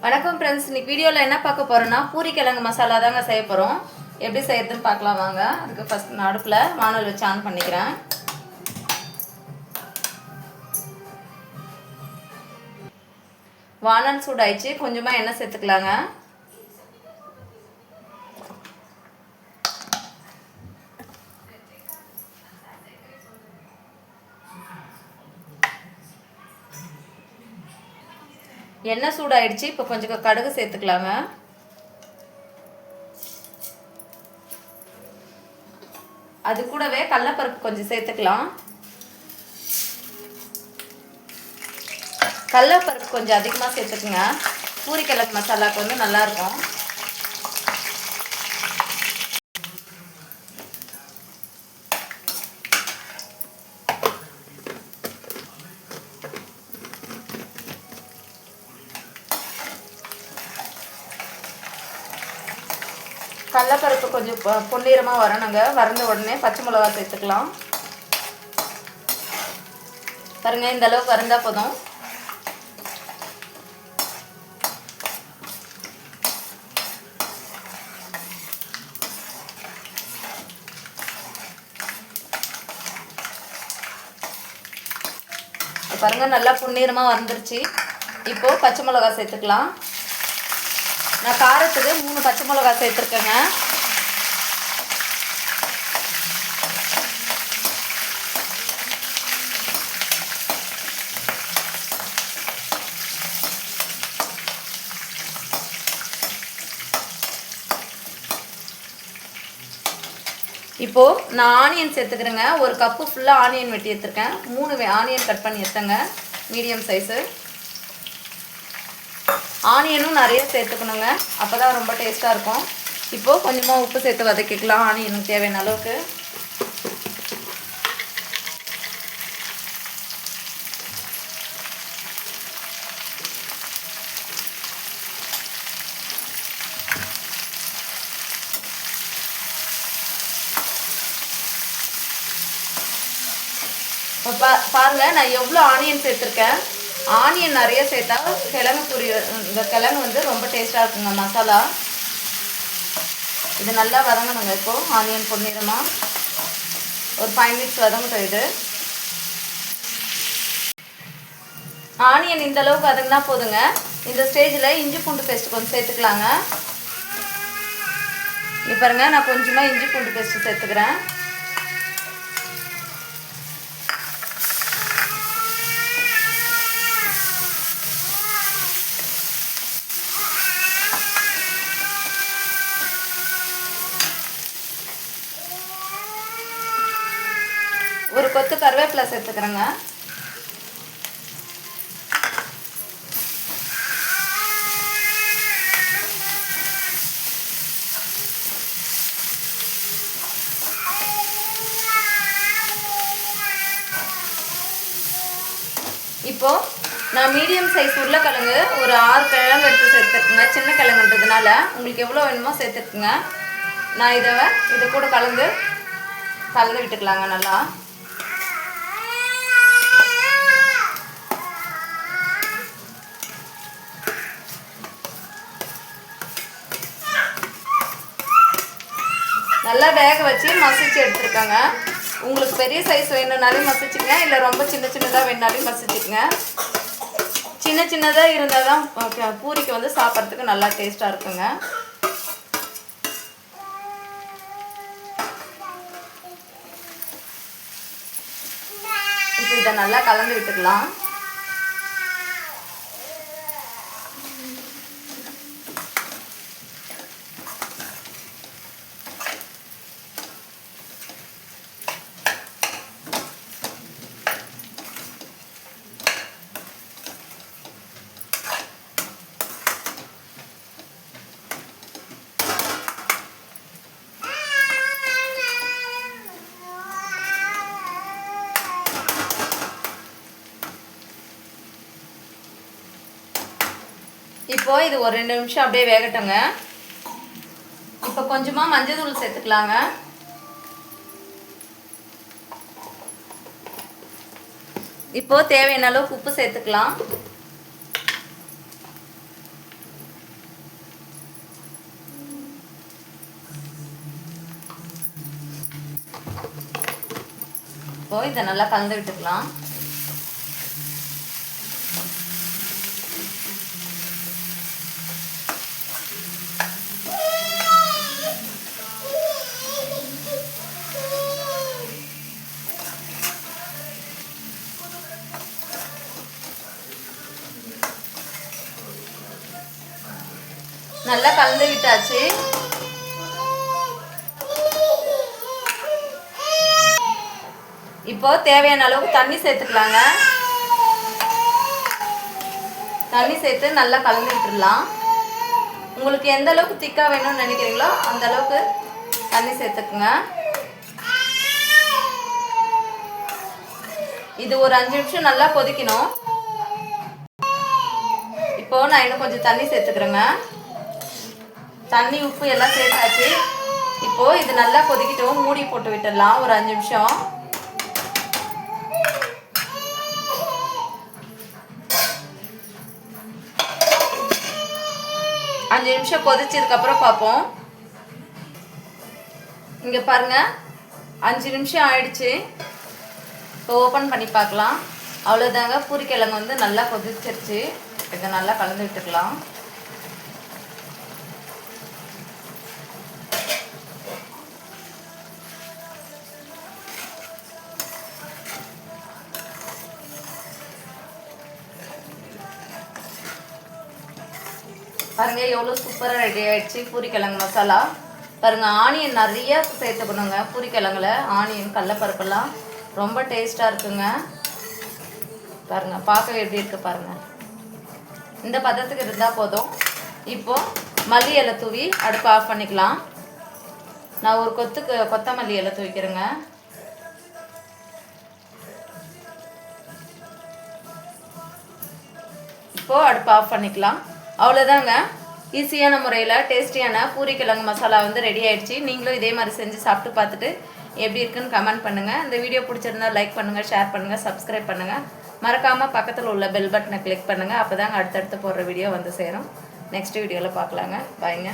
வணக்கம் ஃப்ரெண்ட்ஸ், இன்னைக்கு வீடியோவில் என்ன பார்க்க போகிறோன்னா பூரி கிழங்கு மசாலா தாங்க செய்ய போகிறோம். எப்படி செய்யறதுன்னு பார்க்கலாம் வாங்க. அதுக்கு ஃபஸ்ட் நான் அடுப்பில் வானல் வச்சு ஆன் பண்ணிக்கிறேன். வானல் சூடாயிடுச்சு, கொஞ்சமாக எண்ணெய் சேர்த்துக்கலாங்க. எண்ணெய் சூடாயிடுச்சு, இப்போ கொஞ்சம் கடுகு சேர்த்துக்கலாங்க. அது கூடவே கடலைப்பருப்பு கொஞ்சம் சேர்த்துக்கலாம். கடலைப்பருப்பு கொஞ்சம் அதிகமாக சேர்த்துக்குங்க. பூரி கிழங்கு மசாலாவுக்கு வந்து நல்லாயிருக்கும். கடலைப்பருப்பு கொஞ்சம் பொன்னிறமாக வரணுங்க. வறந்த உடனே பச்சை மிளகா சேர்த்துக்கலாம். பாருங்க, இந்த அளவுக்கு வறந்தால் போதும். பாருங்க, நல்லா பொன்னிறமாக வந்துருச்சு. இப்போது பச்சை மிளகா சேர்த்துக்கலாம். நான் காரத்துக்கு 3 பச்சை மிளகா சேர்த்துருக்கேங்க. இப்போது நான் ஆனியன் சேர்த்துக்கிறேங்க. ஒரு கப்பு ஃபுல்லாக ஆனியன் வெட்டி எடுத்துருக்கேன். 3 ஆனியன் கட் பண்ணி எடுத்தேங்க, மீடியம் சைஸு. ஆனியனும் நிறைய சேர்த்துக்கணுங்க, அப்போ தான் ரொம்ப டேஸ்ட்டாக இருக்கும். இப்போது கொஞ்சமாக உப்பு சேர்த்து வதக்கிக்கலாம் ஆனியனுக்கு தேவையான அளவுக்கு. பாருங்கள், நான் எவ்வளோ ஆனியன் சேர்த்துருக்கேன். ஆனியன் நிறைய சேர்த்தா கிழங்கு பூரி, இந்த கிழங்கு வந்து ரொம்ப டேஸ்ட்டாக இருக்குங்க மசாலா. இது நல்லா வதங்கணுங்க. இப்போது ஆனியன் பொன்னிறமாக ஒரு 5 மினிட்ஸ் வதங்கட்டும். இது ஆனியன் இந்த அளவுக்கு வதங்கினா போதுங்க. இந்த ஸ்டேஜில் இஞ்சி பூண்டு பேஸ்ட் கொஞ்சம் சேர்த்துக்கலாங்க. இப்போ பாருங்க, நான் கொஞ்சமாக இஞ்சி பூண்டு பேஸ்ட்டு சேர்த்துக்கிறேன். ஒரு கொத்து கருவேப்பிலை சேர்த்துக்கிறேங்க. இப்போது நான் மீடியம் சைஸ் உருளைக்கிழங்கு ஒரு 6 கிழங்கு எடுத்து சேர்த்துக்குங்க. சின்ன கிழங்குன்றதுனால உங்களுக்கு எவ்வளோ வேணுமோ சேர்த்துக்குங்க. நான் இதை கூட கலந்து விட்டுக்கலாங்க நல்லா. நல்லா வேக வச்சு மசிச்சு எடுத்துருக்காங்க. உங்களுக்கு பெரிய சைஸ் வேணும்னாலும் மசிச்சுங்க, இல்லை ரொம்ப சின்னதாக வேணுனாலும் மசிச்சுக்குங்க. சின்னதாக இருந்தால் தான் பூரிக்கு வந்து சாப்பிட்றதுக்கு நல்லா டேஸ்ட்டாக இருக்குங்க. இப்போ இதை நல்லா கலந்து விட்டுக்கலாம். இப்போது இது ஒரு 2 நிமிஷம் அப்படியே வேகட்டுங்க. இப்போ கொஞ்சமாக மஞ்சள் தூள் சேர்த்துக்கலாங்க. இப்போது தேவையான அளவுக்கு உப்பு சேர்த்துக்கலாம். இப்போது இதை நல்லா கலந்து விட்டுக்கலாம். நல்லா கலந்து விட்டாச்சு. இப்போ தேவையான அளவுக்கு தண்ணி சேர்த்துக்கலாங்க. தண்ணி சேர்த்து நல்லா கலந்து விட்டுடலாம். உங்களுக்கு எந்த அளவுக்கு திக்காக வேணும்னு நினைக்கிறீங்களோ அந்த அளவுக்கு தண்ணி சேர்த்துக்குங்க. இது ஒரு 5 நிமிஷம் நல்லா கொதிக்கணும். இப்போ நான் இன்னும் கொஞ்சம் தண்ணி சேர்த்துக்கிறேங்க. தண்ணி உப்பு எல்லாம் சேர்த்தாச்சு. இப்போ இது நல்லா கொதிக்கிட்டோம். மூடி போட்டு விட்டுடலாம் ஒரு 5 நிமிஷம். அஞ்சு நிமிஷம் கொதிச்சதுக்கப்புறம் பார்ப்போம். இங்கே பாருங்கள், 5 நிமிஷம் ஆயிடுச்சு. இப்போ ஓப்பன் பண்ணி பார்க்கலாம். அவ்வளோதாங்க, பூரிக்கிழங்கு வந்து நல்லா கொதிச்சிருச்சு. இதை நல்லா கலந்து விட்டுக்கலாம். பாருங்கள் எவ்வளோ சூப்பராக ரெடி ஆகிடுச்சு பூரிக்கிழங்கு மசாலா. பாருங்கள், ஆனியன் நிறைய சேர்த்துக்கணுங்க. பூரிக்கிழங்குல ஆனியன் கடலப்பருப்பெல்லாம் ரொம்ப டேஸ்ட்டாக இருக்குங்க. பாருங்கள், பார்க்கவே எப்படி இருக்குது பாருங்கள். இந்த பதத்துக்கு இருந்தால் போதும். இப்போது மல்லி இலை தூவி அடுப்பு ஆஃப் பண்ணிக்கலாம். நான் ஒரு கொத்தமல்லி இலை தூவிக்கிறேங்க. இப்போது அடுப்பு ஆஃப் பண்ணிக்கலாம். அவ்வளோதாங்க, ஈஸியான முறையில் டேஸ்டியான பூரிக்கிழங்கு மசாலா வந்து ரெடி ஆகிடுச்சு. நீங்களும் இதே மாதிரி செஞ்சு சாப்பிட்டு பார்த்துட்டு எப்படி இருக்குன்னு கமெண்ட் பண்ணுங்கள். இந்த வீடியோ பிடிச்சிருந்தா லைக் பண்ணுங்கள், ஷேர் பண்ணுங்கள், சப்ஸ்கிரைப் பண்ணுங்கள். மறக்காமல் பக்கத்தில் உள்ள பெல் பட்டனை கிளிக் பண்ணுங்கள். அப்போ தாங்க அடுத்தடுத்து போடுற வீடியோ வந்து சேரும். நெக்ஸ்ட் வீடியோவில் பார்க்கலாங்க. பாய்ங்க.